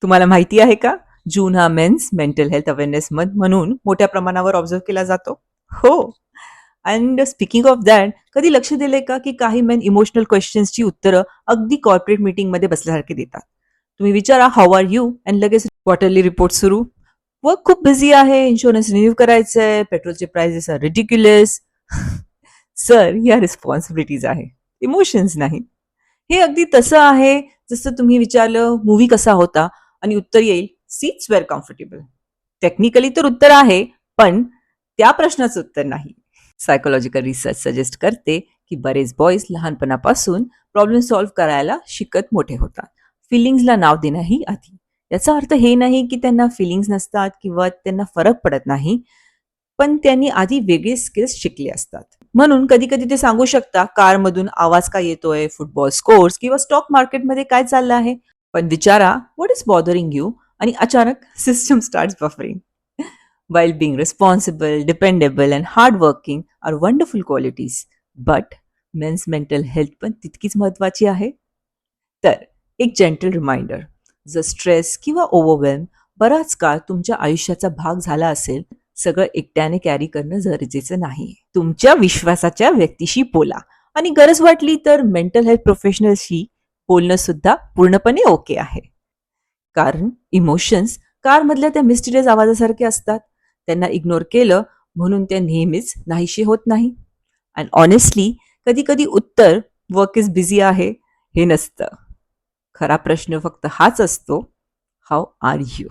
तुम्हाला माहिती आहे का? जून हा men's mental health awareness month म्हणून मोठ्या प्रमाणावर ऑब्झर्व केला जातो. हो. अँड स्पीकिंग ऑफ दॅट, कधी लक्ष दिलंय का की काही मेन इमोशनल क्वेश्चन्सची उत्तरं अगदी कॉर्पोरेट मीटिंगमध्ये बसल्यासारखे देतात. तुम्ही विचारा हाऊ आर यू अँड लगेच क्वार्टरली रिपोर्ट सुरू. वर्क खूप बिझी आहे, इन्शुरन्स रिन्यू करायचंय, पेट्रोलचे प्राइसेस आर रिडिक्युलस. सर, या रिस्पॉन्सिबिलिटीज आहे, इमोशन्स नाही. हे अगदी तसं आहे जसं तुम्ही विचारलं मूव्ही कसा होता आणि उत्तर येईल सीट्स वेअर कम्फर्टेबल. टेक्निकली तर उत्तर आहे, पण त्या प्रश्नाचं उत्तर नाही. सायकोलॉजिकल रिसर्च सजेस्ट करते की बरेच बॉयज लहानपणापासून प्रॉब्लेम सॉल्व्ह करायला शिकत मोठे होतात. फिलिंग्सला नाव देणंही आधी. याचा अर्थ हे नाही की त्यांना फिलिंग्स नसतात किंवा त्यांना फरक पडत नाही, पण त्यांनी आधी वेगळे स्किल्स शिकले असतात. म्हणून कधी कधी ते सांगू शकता कारमधून आवाज का येतोय, फुटबॉल स्कोर्स किंवा स्टॉक मार्केटमध्ये काय चाललं आहे. पण विचारा व्हॉट इज बॉदरिंग यू आणि अचानक system start buffering. While being responsible, dependable and hardworking are wonderful qualities, but men's mental health पण तितकीच महत्वाची आहे. तर एक जेंटल रिमाइंडर, जर स्ट्रेस किंवा ओव्हरवेल्म बराच काळ तुमच्या आयुष्याचा भाग झाला असेल, सगळं एकट्याने कॅरी करणं गरजेचं नाही. तुमच्या विश्वासाच्या व्यक्तीशी बोला आणि गरज वाटली तर मेंटल हेल्थ प्रोफेशनलशी बोलणं सुद्धा पूर्णपणे ओके आहे. कारण इमोशन्स कारमधल्या त्या मिस्टिरियस आवाजासारखे असतात. त्यांना इग्नोर केलं म्हणून त्या नेहमीच नाहीशी होत नाही. अँड ऑनेस्टली कधी कधी उत्तर वर्क इज बिझी आहे हे नसतं. खरा प्रश्न फक्त हाच असतो, हाऊ आर यू.